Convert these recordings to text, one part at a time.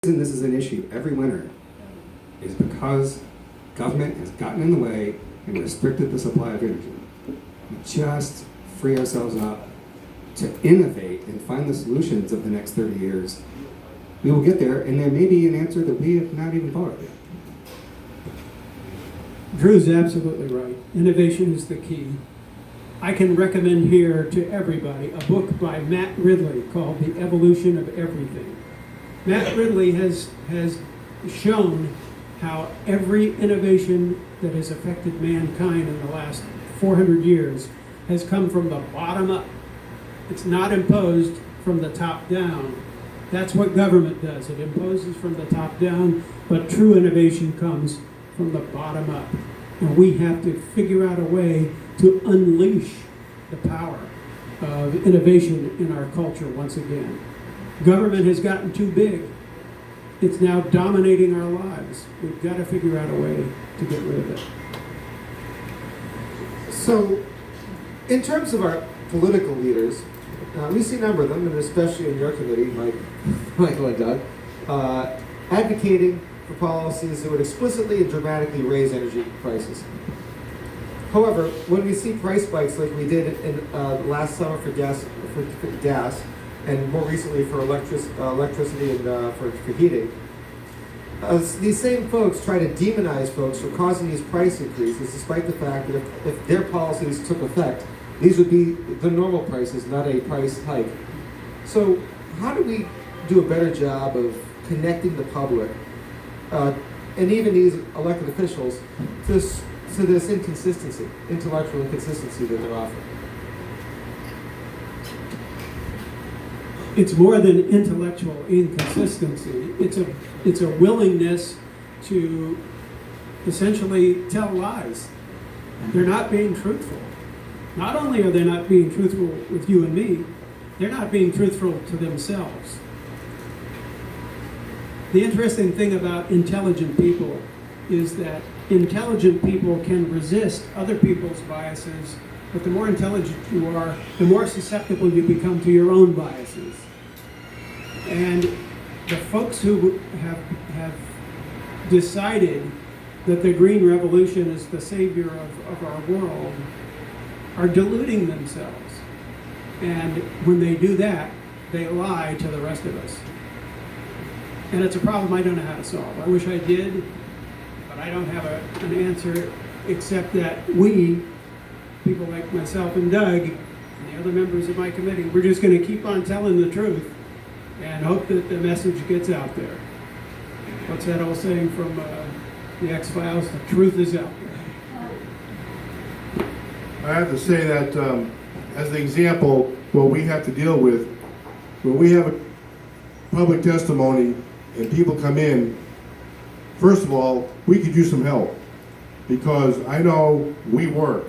reason this is an issue every winter is because government has gotten in the way and restricted the supply of energy. We just free ourselves up to innovate and find the solutions of the next 30 years. We will get there, and there may be an answer that we have not even thought of yet. Drew's absolutely right. Innovation is the key. I can recommend here to everybody a book by Matt Ridley called The Evolution of Everything. Matt Ridley has shown how every innovation that has affected mankind in the last 400 years has come from the bottom up. It's not imposed from the top down. That's what government does. It imposes from the top down, but true innovation comes from the bottom up. And we have to figure out a way to unleash the power of innovation in our culture once again. Government has gotten too big. It's now dominating our lives. We've got to figure out a way to get rid of it. So, in terms of our political leaders, we see a number of them, and especially in your committee, Michael and Doug, advocating for policies that would explicitly and dramatically raise energy prices. However, when we see price spikes like we did in last summer for gas, and more recently for electricity and for heating, these same folks try to demonize folks for causing these price increases, despite the fact that if their policies took effect, these would be the normal prices, not a price hike. So how do we do a better job of connecting the public, and even these elected officials, to this inconsistency, intellectual inconsistency that they're offering? It's more than intellectual inconsistency. It's a willingness to essentially tell lies. They're not being truthful. Not only are they not being truthful with you and me, they're not being truthful to themselves. The interesting thing about intelligent people is that intelligent people can resist other people's biases, but the more intelligent you are, the more susceptible you become to your own biases. And the folks who have decided that the Green Revolution is the savior of our world are deluding themselves. And when they do that, they lie to the rest of us. And it's a problem I don't know how to solve. I wish I did, but I don't have an answer except that we, people like myself and Doug, and the other members of my committee, we're just going to keep on telling the truth and hope that the message gets out there. What's that old saying from the X-Files? The truth is out there. I have to say that as an example, what we have to deal with, when we have a public testimony and people come in, first of all, we could use some help, because I know we work,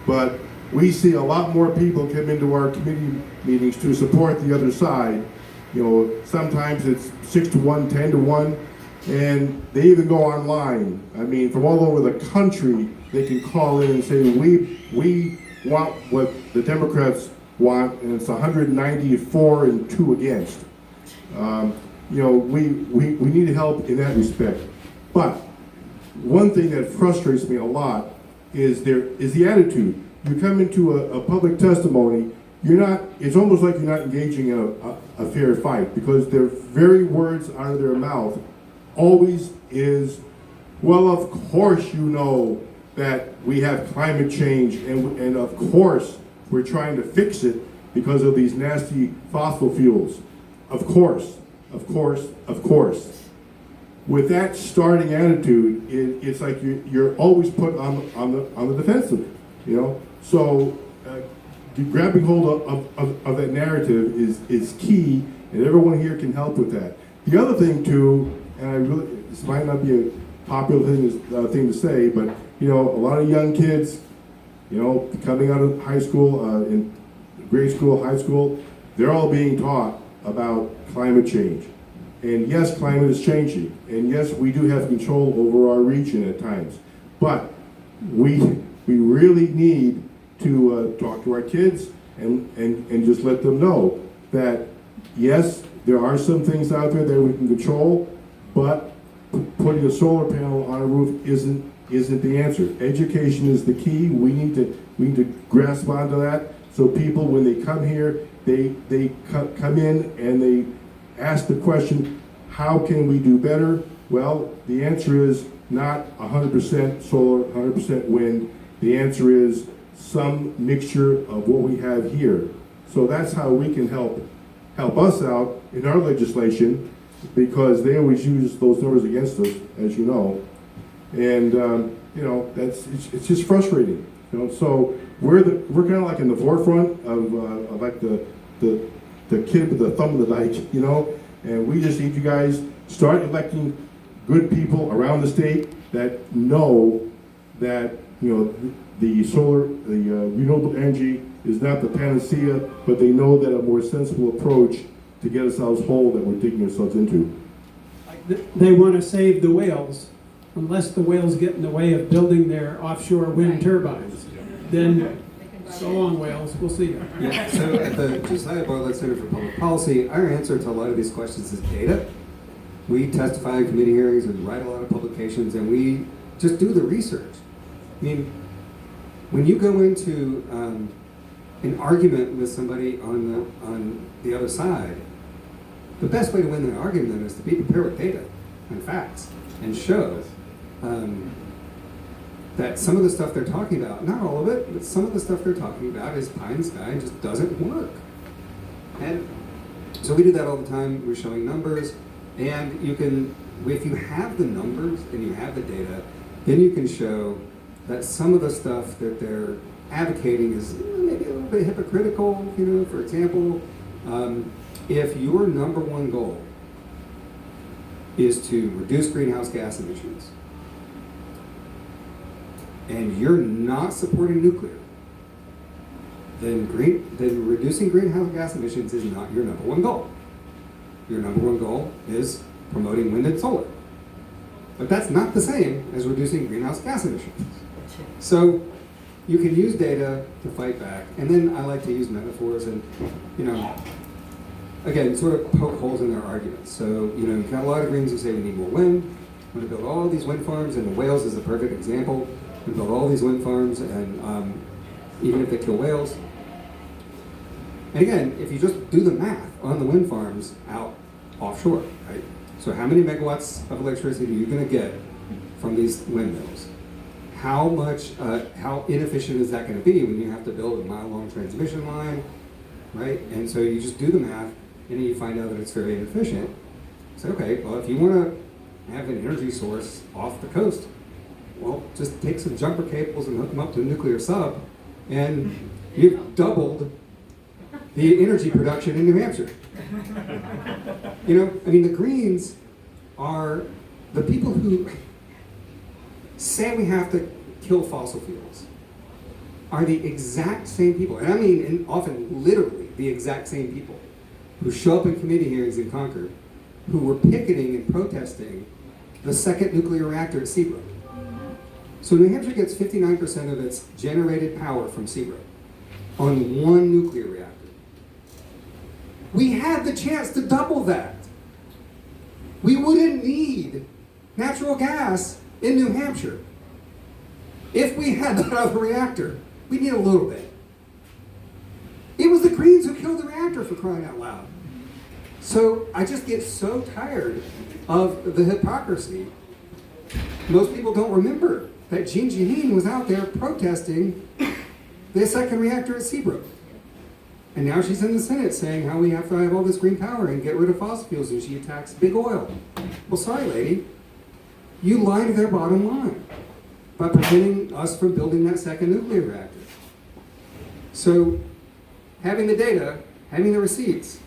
but we see a lot more people come into our committee meetings to support the other side. You know, sometimes it's 6 to 1, 10 to 1, and they even go online. I mean, from all over the country, they can call in and say, we want what the Democrats want, and it's 194 and 2 against. You know, we need help in that respect. But one thing that frustrates me a lot is the attitude. You come into a public testimony, it's almost like you're not engaging in a fair fight, because their very words out of their mouth always is, well, of course you know that we have climate change, and of course we're trying to fix it because of these nasty fossil fuels. Of course, of course, of course. With that starting attitude, it's like you're always put on the defensive, you know. So grabbing hold of that narrative is key, and everyone here can help with that. The other thing too, and this might not be a popular thing to say, but you know, a lot of young kids, you know, coming out of high school, in grade school, high school, they're all being taught about climate change. And yes, climate is changing. And yes, we do have control over our region at times. But we really need to talk to our kids and just let them know that, yes, there are some things out there that we can control, but putting a solar panel on a roof isn't the answer. Education is the key. We need to grasp onto that, so people, when they come here, they come in and they ask the question, how can we do better? Well, the answer is not 100% solar, 100% wind. The answer is some mixture of what we have here. So that's how we can help us out in our legislation, because they always use those numbers against us, as you know. And you know, it's just frustrating. You know, so we're kind of like in the forefront of like the kid with the thumb of the dike, you know. And we just need you guys start electing good people around the state that know that, you know, the solar, the renewable energy is not the panacea, but they know that a more sensible approach to get ourselves whole that we're digging ourselves into. They want to save the whales, unless the whales get in the way of building their offshore wind turbines. Then, so long whales, we'll see you. Yeah, so at the Josiah Bartlett Center for Public Policy, our answer to a lot of these questions is data. We testify in committee hearings and write a lot of publications, and we just do the research. I mean, when you go into an argument with somebody on the other side, the best way to win the argument is to be prepared with data and facts and show that some of the stuff they're talking about, not all of it, but some of the stuff they're talking about is pie in the sky and just doesn't work. And so we do that all the time. We're showing numbers, and you can, if you have the numbers and you have the data, then you can show that some of the stuff that they're advocating is maybe a little bit hypocritical. You know, for example, if your number one goal is to reduce greenhouse gas emissions, and you're not supporting nuclear, then reducing greenhouse gas emissions is not your number one goal. Your number one goal is promoting wind and solar. But that's not the same as reducing greenhouse gas emissions. So you can use data to fight back, and then I like to use metaphors and, you know, again, sort of poke holes in their arguments. So, you know, you've got a lot of Greens who say we need more wind, we're going to build all these wind farms, and the whales is a perfect example. We build all these wind farms, and even if they kill whales. And again, if you just do the math on the wind farms out offshore, right? So how many megawatts of electricity are you going to get from these windmills? How inefficient is that going to be when you have to build a mile-long transmission line, right? And so you just do the math, and then you find out that it's very inefficient. So, okay, well, if you want to have an energy source off the coast, well, just take some jumper cables and hook them up to a nuclear sub, and you've doubled the energy production in New Hampshire. You know, I mean, the Greens are the people who say we have to kill fossil fuels are the exact same people, and I mean, and often literally the exact same people who show up in committee hearings in Concord, who were picketing and protesting the second nuclear reactor at Seabrook. So New Hampshire gets 59% of its generated power from Seabrook on one nuclear reactor. We had the chance to double that. We wouldn't need natural gas in New Hampshire. If we had that other reactor, we need a little bit. It was the Greens who killed the reactor, for crying out loud. So I just get so tired of the hypocrisy. Most people don't remember that Jean Jeanine was out there protesting the second reactor at Seabrook. And now she's in the Senate saying how we have to have all this green power and get rid of fossil fuels, and she attacks big oil. Well, sorry, lady. You lied to their bottom line by preventing us from building that second nuclear reactor. So having the data, having the receipts,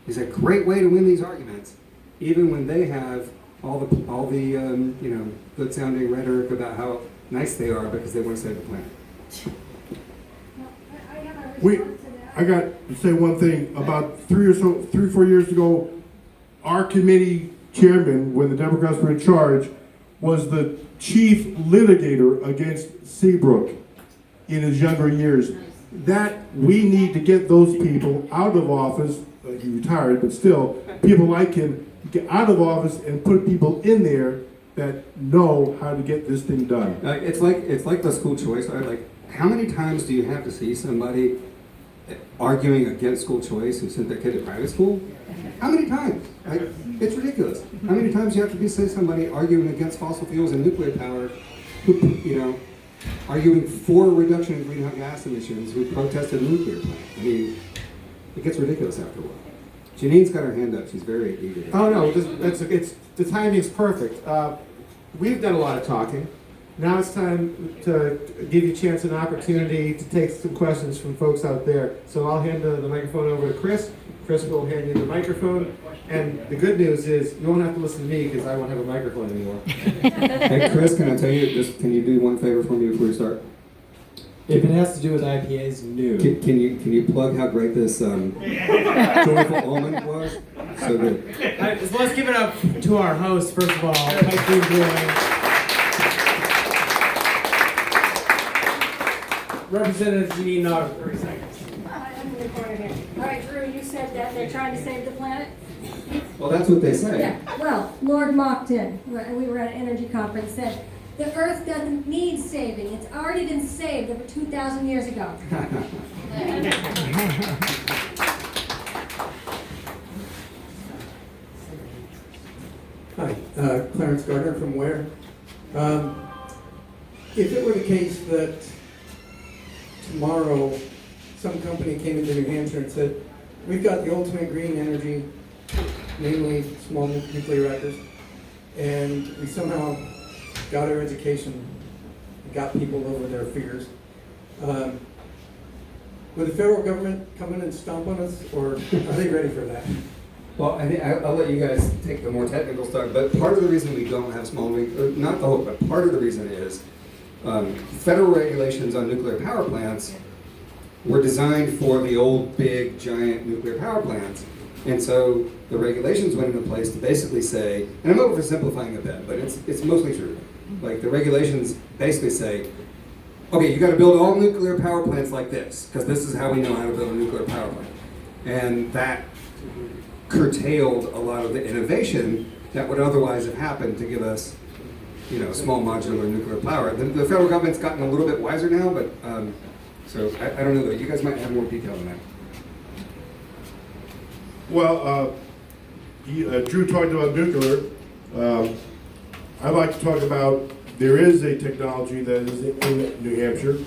is a great way to win these arguments, even when they have all the good sounding rhetoric about how nice they are because they want to save the planet. I got to say one thing. About 3 or 4 years ago, our committee chairman, when the Democrats were in charge, was the chief litigator against Seabrook in his younger years. That we need to get those people out of office, he retired, but still, people like him get out of office and put people in there that know how to get this thing done. It's like the school choice, right? Like, how many times do you have to see somebody arguing against school choice who sent their kid to private school? How many times? Like, it's ridiculous. How many times do you have to see somebody arguing against fossil fuels and nuclear power, who, you know, arguing for a reduction in greenhouse gas emissions, who protested a nuclear plant? I mean, it gets ridiculous after a while. Janine's got her hand up. She's very eager. Oh no, it's the timing's perfect. We've done a lot of talking. Now it's time to give you a chance and opportunity to take some questions from folks out there. So I'll hand the microphone over to Chris. Chris will hand you the microphone. And the good news is you won't have to listen to me because I won't have a microphone anymore. Hey, Chris, can I tell you, just can you do one favor for me before we start? If it has to do with IPAs, no. Can you plug how great this joyful almond was? So good. So let's give it up to our host, first of all, Mike Greenboy. Representative Janine Nog, 30 seconds. I'm in the corner here. All right, Drew, you said that they're trying to save the planet? Well, that's what they say. Yeah, well, Lord Monckton, we were at an energy conference, said, the Earth doesn't need saving. It's already been saved over 2,000 years ago. Hi, Clarence Gardner from Ware. If it were the case that tomorrow some company came into New Hampshire and said, we've got the ultimate green energy, namely small nuclear reactors, and we somehow got our education and got people over their fears, would the federal government come in and stomp on us, or are they ready for that? Well, I think I'll let you guys take the more technical stuff, but part of the reason we don't have small nuclear, not the whole, but part of the reason is federal regulations on nuclear power plants were designed for the old, big, giant nuclear power plants. And so the regulations went into place to basically say, and I'm oversimplifying a bit, but it's mostly true. Like, the regulations basically say, okay, you got to build all nuclear power plants like this, because this is how we know how to build a nuclear power plant. And that curtailed a lot of the innovation that would otherwise have happened to give us, you know, small modular nuclear power. The federal government's gotten a little bit wiser now, but so I don't know though. You guys might have more detail than that. Well, Drew talked about nuclear. I'd like to talk about, there is a technology that is in New Hampshire.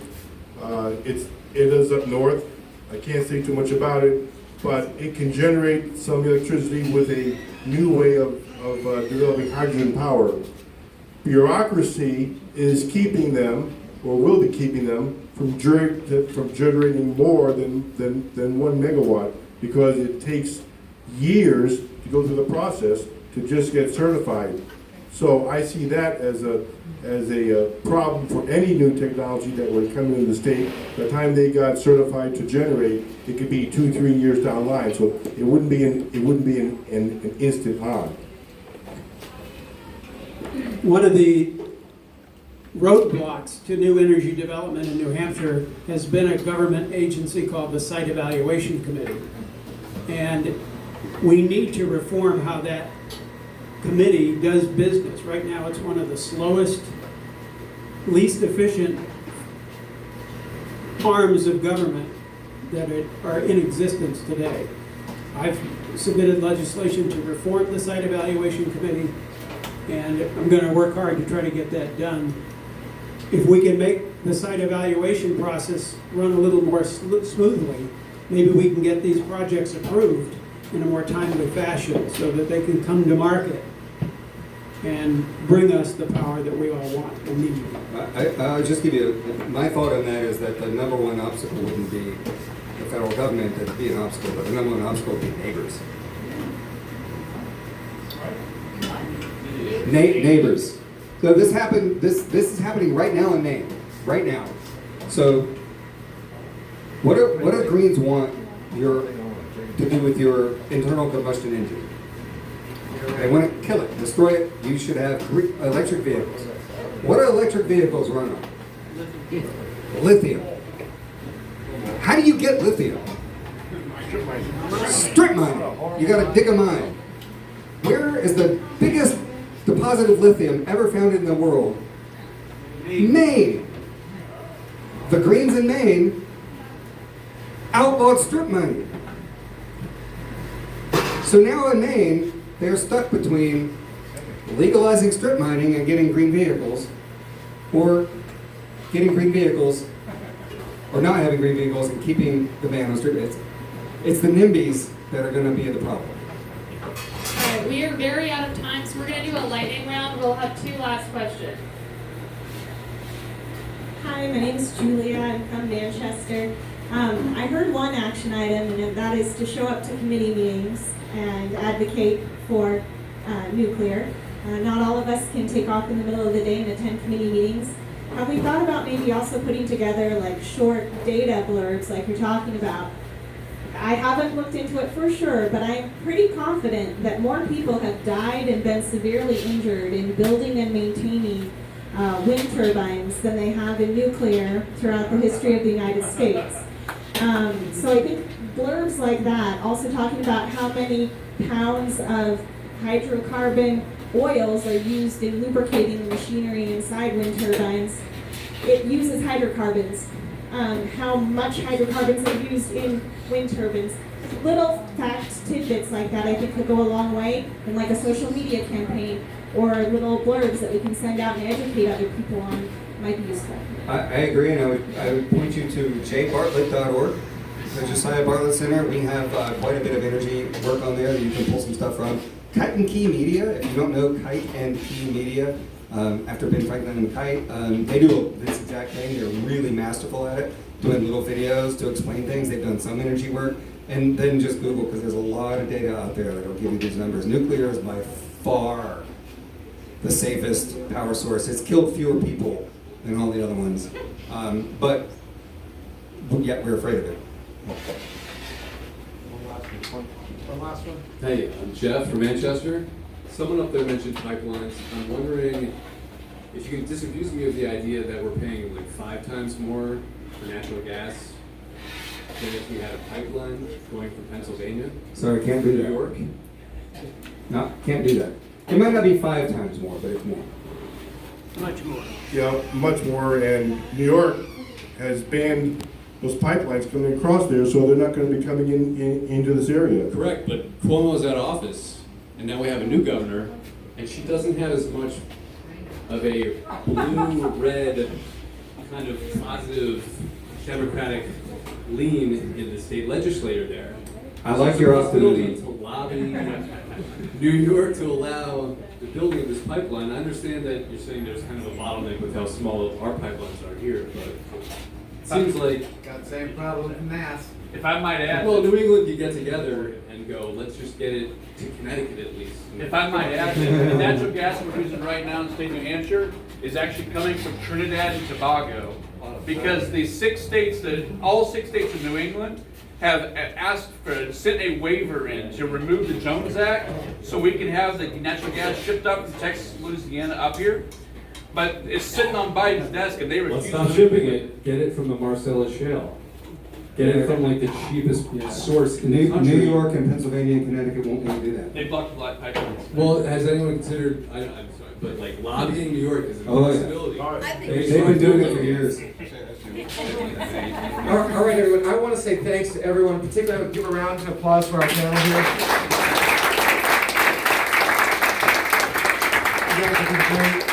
It is up north. I can't say too much about it, but it can generate some electricity with a new way of developing hydrogen power. Bureaucracy is keeping them, or will be keeping them, from generating more than 1 megawatt, because it takes years to go through the process to just get certified. So I see that as a problem for any new technology that would come into the state. By the time they got certified to generate, it could be 2-3 years down the line. So it wouldn't be an instant on. One of the roadblocks to new energy development in New Hampshire has been a government agency called the Site Evaluation Committee. And we need to reform how that committee does business. Right now, it's one of the slowest, least efficient arms of government that are in existence today. I've submitted legislation to reform the Site Evaluation Committee, and I'm going to work hard to try to get that done. If we can make the site evaluation process run a little more smoothly, maybe we can get these projects approved in a more timely fashion so that they can come to market and bring us the power that we all want and need. I'll just give you, my thought on that is that the number one obstacle wouldn't be the federal government, that'd be an obstacle, but the number one obstacle would be neighbors. Neighbors. So this happened. This is happening right now in Maine. Right now. So what do Greens want to do with your internal combustion engine? They want to kill it, destroy it. You should have electric vehicles. What do electric vehicles run on? Lithium. How do you get lithium? Strip mining. You gotta dig a mine. Where is the biggest deposit of lithium ever found in the world? Maine. The Greens in Maine outlawed strip mining. So now in Maine, they're stuck between legalizing strip mining and getting green vehicles, or getting green vehicles, or not having green vehicles and keeping the ban on strip. It's the NIMBYs that are going to be the problem. Alright, we are very out of time, so we're going to do a lightning round. We'll have 2 last questions. Hi, my name is Julia. I'm from Manchester. I heard one action item, and that is to show up to committee meetings and advocate for nuclear. Not all of us can take off in the middle of the day and attend committee meetings. Have we thought about maybe also putting together like short data blurbs like you're talking about? I haven't looked into it for sure, but I'm pretty confident that more people have died and been severely injured in building and maintaining wind turbines than they have in nuclear throughout the history of the United States. So I think blurbs like that, also talking about how many pounds of hydrocarbon oils are used in lubricating the machinery inside wind turbines. It uses hydrocarbons. How much hydrocarbons are used in wind turbines. Little fact tidbits like that I think could go a long way in like a social media campaign or little blurbs that we can send out and educate other people on might be useful. I agree, and I would point you to jbartlett.org, the Josiah Bartlett Center. We have quite a bit of energy work on there that you can pull some stuff from. Kite and Key Media, if you don't know Kite and Key Media, after Ben Franklin and Kite, they do this exact thing. They're really masterful at it, doing little videos to explain things. They've done some energy work, and then just Google, because there's a lot of data out there that'll give you these numbers. Nuclear is by far the safest power source. It's killed fewer people than all the other ones, but yet we're afraid of it. One last one. Hey, I'm Jeff from Manchester. Someone up there mentioned pipelines. I'm wondering if you can disabuse me of the idea that we're paying like 5 times more for natural gas than if we had a pipeline going from Pennsylvania Sorry, can't to do New that. York. No, can't do that. It might not be 5 times more, but it's more. Yeah, much more, and New York has banned those pipelines coming across there, so they're not gonna be coming into this area. Correct, but Cuomo's out of office, and now we have a new governor, and she doesn't have as much of a blue-red kind of positive Democratic lean in the state legislature there. I like your ability optimism. to lobby New York to allow the building of this pipeline. I understand that you're saying there's kind of a bottleneck with how small our pipelines are here, but it seems like, Got the same problem in Mass. If I might add, well, New England, you get together and go, let's just get it to Connecticut at least. if I might add, the natural gas we're using right now in the state of New Hampshire is actually coming from Trinidad and Tobago. Because the all six states in New England have sent a waiver in to remove the Jones Act so we can have the natural gas shipped up from Texas, Louisiana up here. But it's sitting on Biden's desk and they refuse Let's stop to. shipping it. Get it from the Marcellus Shale. Get it from like the cheapest source in the New country. York and Pennsylvania and Connecticut won't be able to do that. They blocked the black pipelines. Well, has anyone considered? I'm sorry, but like lobbying New York is a Oh, yeah. possibility. They've been doing it for years. All right, everyone. I want to say thanks to everyone. Particularly, I would give a round of applause for our panel here. You guys have been great.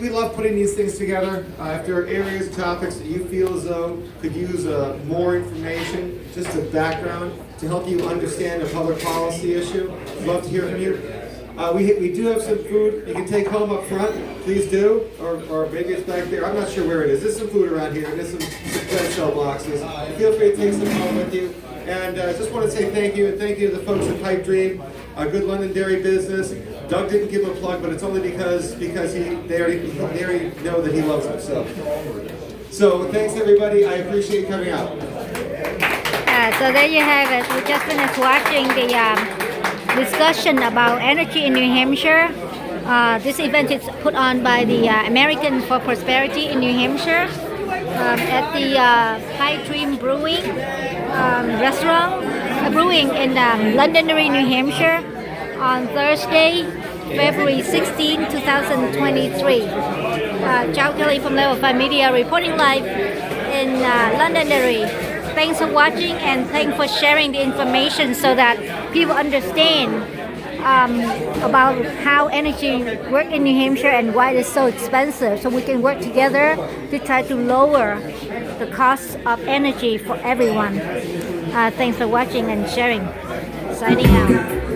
We love putting these things together. If there are areas, topics that you feel as though could use more information, just a background to help you understand a public policy issue, we'd love to hear from you. We do have some food you can take home up front. Please do, or maybe it's back there. I'm not sure where it is. There's some food around here. There's some bread shell boxes. Feel free to take some home with you. And just want to say thank you, and thank you to the folks at Pipe Dream, a good Londonderry business. Doug didn't give him a plug, but it's only because they already know that he loves them. So thanks everybody. I appreciate you coming out. So there you have it. We just finished watching the discussion about energy in New Hampshire. This event is put on by the American for Prosperity in New Hampshire at the Pipe Dream Brewing. restaurant, a brewing in Londonderry, New Hampshire, on Thursday, February 16, 2023. Chow Kelly from Level 5 Media reporting live in Londonderry. Thanks for watching and thanks for sharing the information so that people understand about how energy works in New Hampshire and why it's so expensive, so we can work together to try to lower the cost of energy for everyone. Thanks for watching and sharing. Signing out.